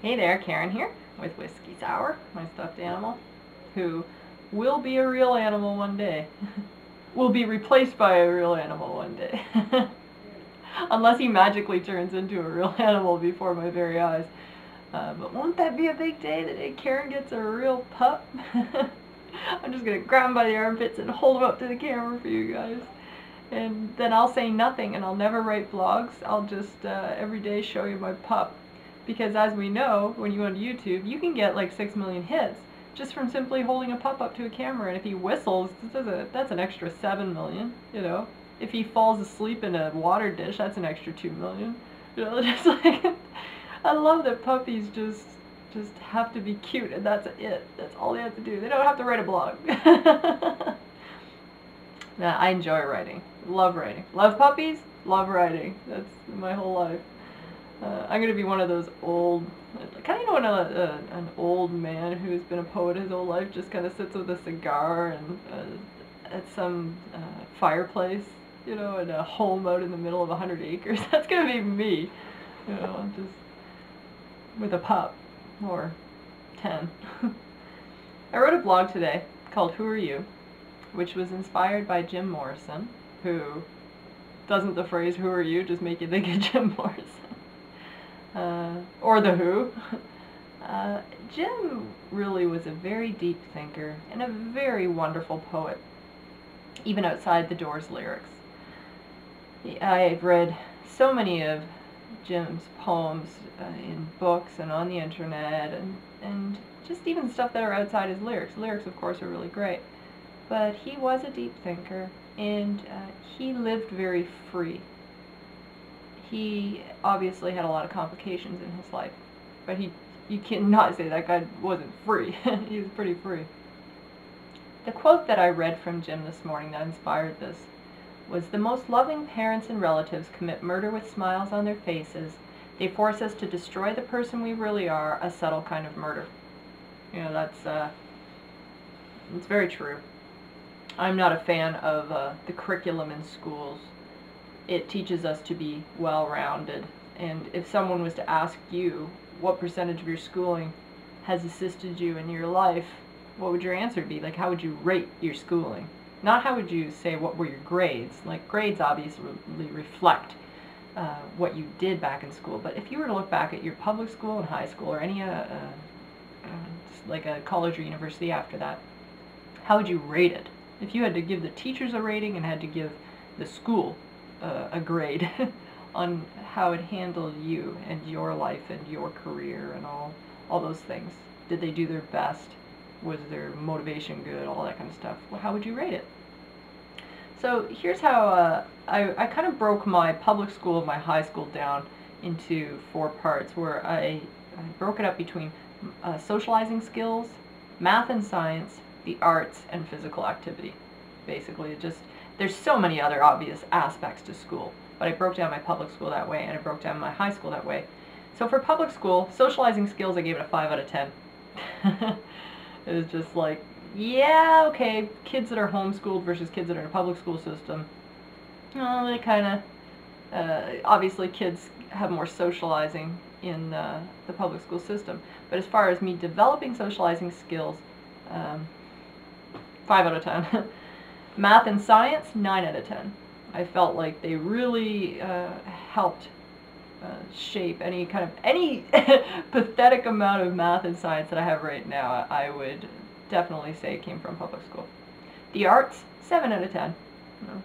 Hey there, Karen here with Whiskey Sour, my stuffed animal, who will be a real animal one day. Will be replaced by a real animal one day. Unless he magically turns into a real animal before my very eyes. But won't that be a big day, the day Karen gets a real pup? I'm just going to grab him by the armpits and hold him up to the camera for you guys. And then I'll say nothing and I'll never write vlogs. I'll just every day show you my pup. Because as we know, when you go to YouTube, you can get like 6 million hits just from simply holding a pup up to a camera. And if he whistles, that's an extra 7 million, you know. If he falls asleep in a water dish, that's an extra 2 million. You know, just like, I love that puppies just have to be cute and that's it. That's all they have to do. They don't have to write a blog. Nah, I enjoy writing. Love writing. Love puppies, love writing. That's my whole life. I'm going to be one of those old, kind of, you know, when an old man who's been a poet his whole life just kind of sits with a cigar and at some fireplace, you know, in a home out in the middle of 100 acres. That's going to be me, you know, just with a pup, or 10. I wrote a blog today called Who Are You?, which was inspired by Jim Morrison, who doesn't the phrase "Who are you?" just make you think of Jim Morrison. Or The Who. Jim really was a very deep thinker and a very wonderful poet, even outside the Doors lyrics. I've read so many of Jim's poems in books and on the internet, and just even stuff that are outside his lyrics. Lyrics, of course, are really great. But he was a deep thinker, and he lived very free. He obviously had a lot of complications in his life, but you cannot say that guy wasn't free. He was pretty free. The quote that I read from Jim this morning that inspired this was, "The most loving parents and relatives commit murder with smiles on their faces. They force us to destroy the person we really are, a subtle kind of murder." You know, it's very true. I'm not a fan of the curriculum in schools. It teaches us to be well-rounded, and if someone was to ask you what percentage of your schooling has assisted you in your life, what would your answer be? Like, how would you rate your schooling? Not how would you say what were your grades. Like, grades obviously reflect what you did back in school, but if you were to look back at your public school and high school, or any like a college or university after that, how would you rate it? If you had to give the teachers a rating and had to give the school a grade on how it handled you and your life and your career and all those things, did they do their best? Was their motivation good? All that kind of stuff. Well, how would you rate it? So here's how I kind of broke my public school and my high school down into 4 parts, where I broke it up between socializing skills, math and science, the arts, and physical activity. Basically, there's so many other obvious aspects to school, but I broke down my public school that way, and I broke down my high school that way. So for public school, socializing skills, I gave it a 5 out of 10. It was just like, yeah, okay, kids that are homeschooled versus kids that are in a public school system, they kind of, obviously kids have more socializing in the public school system, but as far as me developing socializing skills, 5 out of 10. Math and science, 9 out of 10. I felt like they really helped shape any pathetic amount of math and science that I have right now. I would definitely say it came from public school. The arts, 7 out of 10. You know,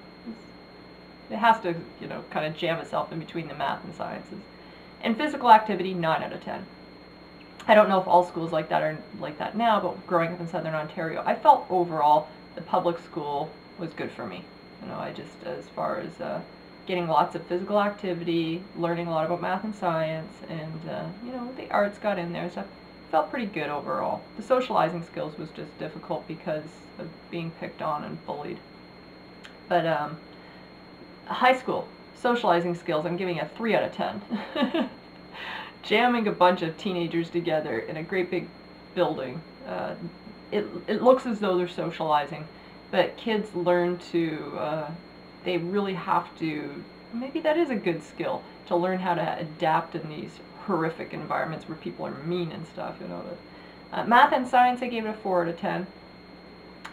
it has to, you know, kind of jam itself in between the math and sciences. And physical activity, 9 out of 10. I don't know if all schools like that are like that now, but growing up in Southern Ontario, I felt overall the public school was good for me. You know, I just, as far as getting lots of physical activity, learning a lot about math and science, and you know, the arts got in there, so I felt pretty good overall. The socializing skills was just difficult because of being picked on and bullied. But high school, socializing skills, I'm giving a 3 out of 10. Jamming a bunch of teenagers together in a great big building, it looks as though they're socializing, but kids learn to, they really have to, maybe that is a good skill, to learn how to adapt in these horrific environments where people are mean and stuff, you know. But, math and science, I gave it a 4 out of 10.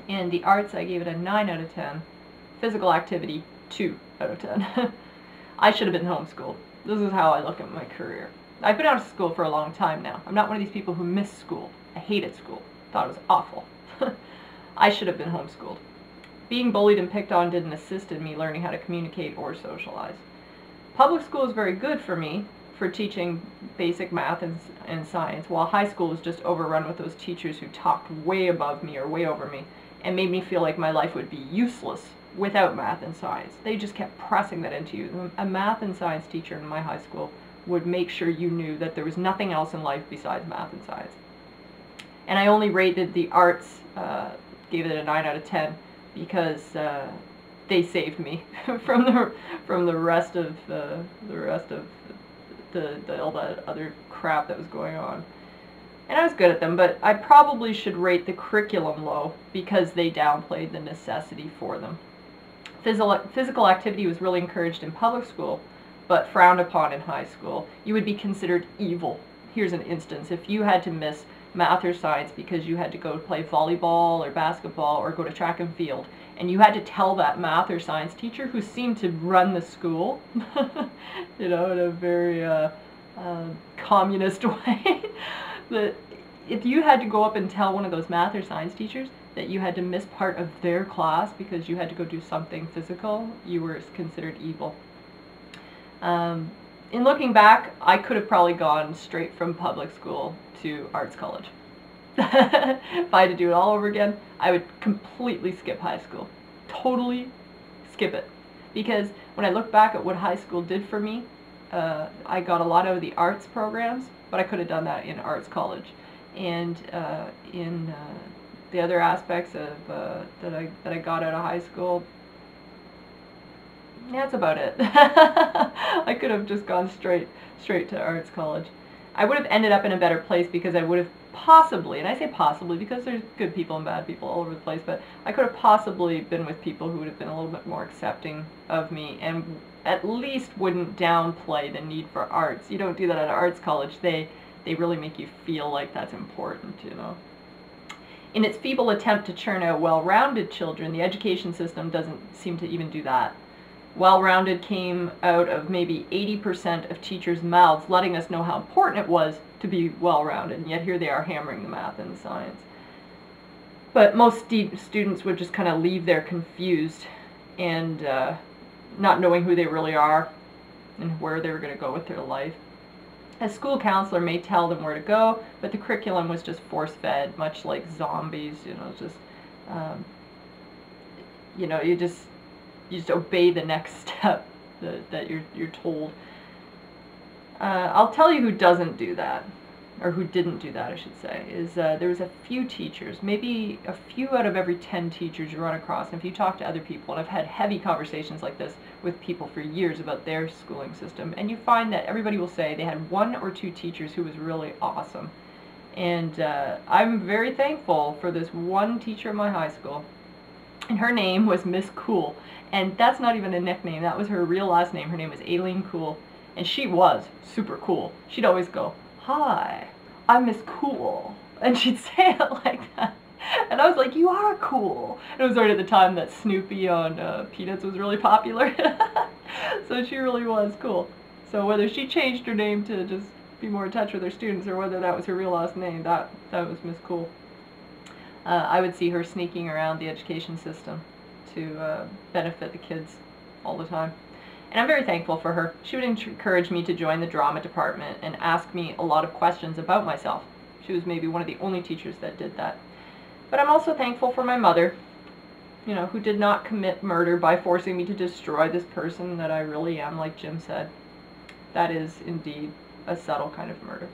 In the arts, I gave it a 9 out of 10. Physical activity, 2 out of 10. I should have been homeschooled. This is how I look at my career. I've been out of school for a long time now. I'm not one of these people who missed school. I hated school. Thought it was awful. I should have been homeschooled. Being bullied and picked on didn't assist in me learning how to communicate or socialize. Public school is very good for me for teaching basic math and science, while high school was just overrun with those teachers who talked way above me or way over me and made me feel like my life would be useless without math and science. They just kept pressing that into you. A math and science teacher in my high school would make sure you knew that there was nothing else in life besides math and science. And I only rated the arts, gave it a 9 out of 10, because they saved me from the rest of all that other crap that was going on. And I was good at them, but I probably should rate the curriculum low because they downplayed the necessity for them. Physical activity was really encouraged in public school, but frowned upon in high school. You would be considered evil. Here's an instance. If you had to miss math or science because you had to go play volleyball or basketball or go to track and field, and you had to tell that math or science teacher who seemed to run the school, you know, in a very communist way, that if you had to go up and tell one of those math or science teachers that you had to miss part of their class because you had to go do something physical, you were considered evil. In looking back, I could have probably gone straight from public school to arts college. If I had to do it all over again, I would completely skip high school. Totally skip it. Because when I look back at what high school did for me, I got a lot out of the arts programs, but I could have done that in arts college. And in the other aspects of that I got out of high school, yeah, that's about it. I could have just gone straight to arts college. I would have ended up in a better place because I would have possibly, and I say possibly because there's good people and bad people all over the place, but I could have possibly been with people who would have been a little bit more accepting of me and at least wouldn't downplay the need for arts. You don't do that at arts college. They really make you feel like that's important, you know. In its feeble attempt to churn out well-rounded children, the education system doesn't seem to even do that. Well-rounded came out of maybe 80% of teachers' mouths, letting us know how important it was to be well-rounded, and yet here they are hammering the math and the science. But most students would just kind of leave there confused and not knowing who they really are and where they were going to go with their life. A school counselor may tell them where to go, but the curriculum was just force-fed, much like zombies, you know, just, you know, you just obey the next step that you're told. I'll tell you who doesn't do that, or who didn't do that, I should say, is there was a few teachers, maybe a few out of every 10 teachers you run across, and if you talk to other people, and I've had heavy conversations like this with people for years about their schooling system, and you find that everybody will say they had 1 or 2 teachers who was really awesome. And I'm very thankful for this one teacher at my high school, and her name was Miss Cool. And that's not even a nickname, that was her real last name. Her name was Aileen Cool, and she was super cool. She'd always go, "Hi, I'm Miss Cool," and she'd say it like that. And I was like, "You are cool." And it was right at the time that Snoopy on Peanuts was really popular. So she really was cool. So whether she changed her name to just be more in touch with her students or whether that was her real last name, that was Miss Cool. I would see her sneaking around the education system to benefit the kids all the time. And I'm very thankful for her. She would encourage me to join the drama department and ask me a lot of questions about myself. She was maybe one of the only teachers that did that. But I'm also thankful for my mother, you know, who did not commit murder by forcing me to destroy this person that I really am, like Jim said. That is indeed a subtle kind of murder.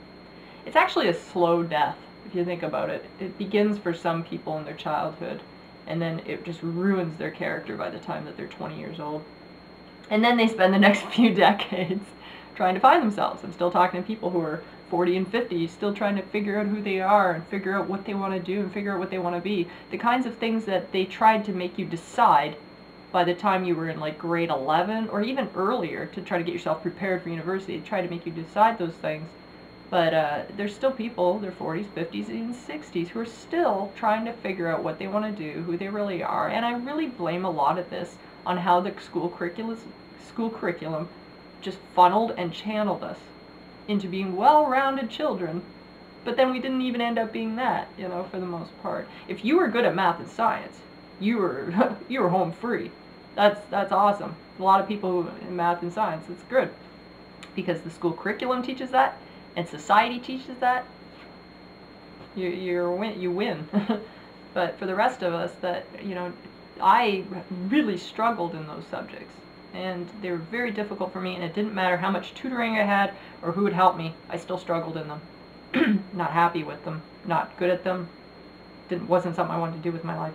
It's actually a slow death, if you think about it. It begins for some people in their childhood, and then it just ruins their character by the time that they're 20 years old. And then they spend the next few decades trying to find themselves. I'm still talking to people who are 40 and 50, still trying to figure out who they are and figure out what they want to do and figure out what they want to be. The kinds of things that they tried to make you decide by the time you were in like grade 11 or even earlier to try to get yourself prepared for university, they tried to make you decide those things. But there's still people, their 40s, 50s, even 60s, who are still trying to figure out what they want to do, who they really are. And I really blame a lot of this on how the school curriculum just funneled and channeled us into being well-rounded children. But then we didn't even end up being that, you know, for the most part. If you were good at math and science, you were home free. That's awesome. A lot of people in math and science, it's good. Because the school curriculum teaches that, and society teaches that. You win. But for the rest of us, that, you know, I really struggled in those subjects. And they were very difficult for me, and it didn't matter how much tutoring I had or who would help me, I still struggled in them. Not happy with them, not good at them. Wasn't something I wanted to do with my life.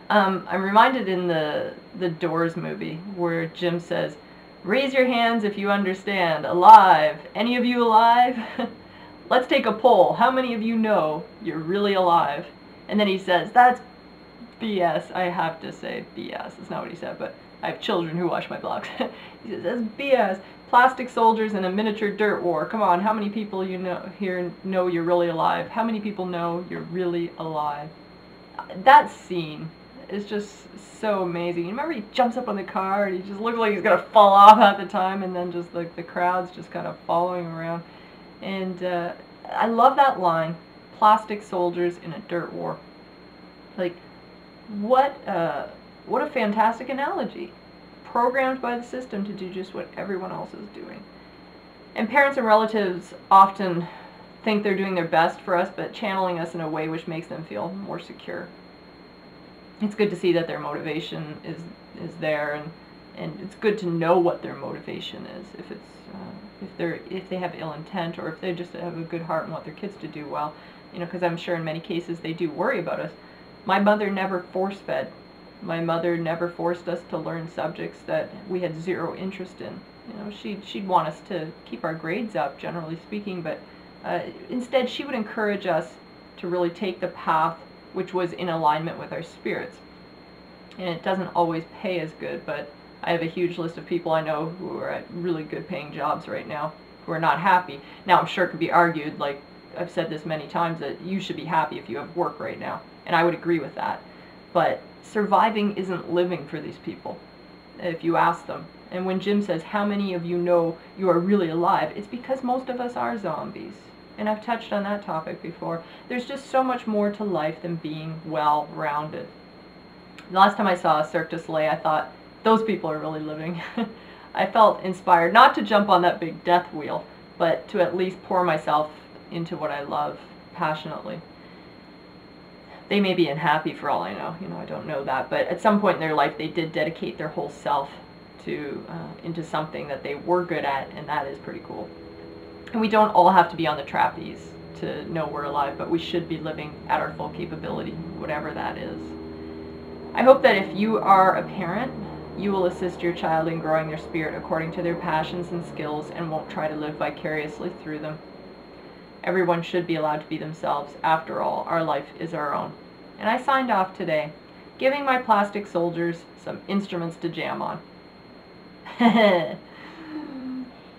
I'm reminded in the Doors movie where Jim says, "Raise your hands if you understand. Alive. Any of you alive? Let's take a poll. How many of you know you're really alive?" And then he says, "That's BS." I have to say BS. That's not what he said, but I have children who watch my blogs. He says, "That's BS. Plastic soldiers in a miniature dirt war. Come on, how many people you know here know you're really alive? How many people know you're really alive?" That scene is just so amazing. You remember he jumps up on the car and he just looks like he's gonna fall off at the time, and then just like the crowd's just kind of following around. And I love that line, "Plastic soldiers in a dirt war." Like, what a fantastic analogy. Programmed by the system to do just what everyone else is doing. And parents and relatives often think they're doing their best for us, but channeling us in a way which makes them feel more secure. It's good to see that their motivation is there, and it's good to know what their motivation is. If it's if they have ill intent, or if they just have a good heart and want their kids to do well, you know, because I'm sure in many cases they do worry about us. My mother never force-fed. My mother never forced us to learn subjects that we had zero interest in. You know, she'd want us to keep our grades up, generally speaking, but instead she would encourage us to really take the path which was in alignment with our spirits. And it doesn't always pay as good, but I have a huge list of people I know who are at really good paying jobs right now who are not happy. Now, I'm sure it could be argued, like I've said this many times, that you should be happy if you have work right now, and I would agree with that. But surviving isn't living for these people, if you ask them. And when Jim says, "How many of you know you are really alive?" it's because most of us are zombies. And I've touched on that topic before. There's just so much more to life than being well-rounded. The last time I saw a Cirque du Soleil, I thought, those people are really living. I felt inspired, not to jump on that big death wheel, but to at least pour myself into what I love passionately. They may be unhappy for all I know, you know, I don't know that, but at some point in their life they did dedicate their whole self to into something that they were good at, and that is pretty cool. And we don't all have to be on the trapeze to know we're alive, but we should be living at our full capability, whatever that is. I hope that if you are a parent, you will assist your child in growing their spirit according to their passions and skills, and won't try to live vicariously through them. Everyone should be allowed to be themselves. After all, our life is our own. And I signed off today, giving my plastic soldiers some instruments to jam on.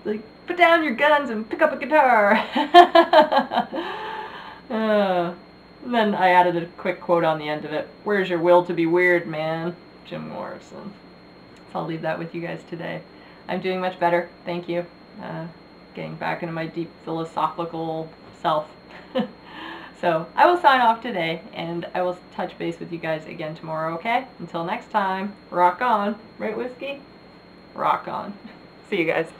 Like, put down your guns and pick up a guitar. Then I added a quick quote on the end of it. "Where's your will to be weird, man?" Jim Morrison. So I'll leave that with you guys today. I'm doing much better, thank you. Getting back into my deep philosophical self. So I will sign off today, and I will touch base with you guys again tomorrow, okay? Until next time, rock on. Right, Whiskey? Rock on. See you guys.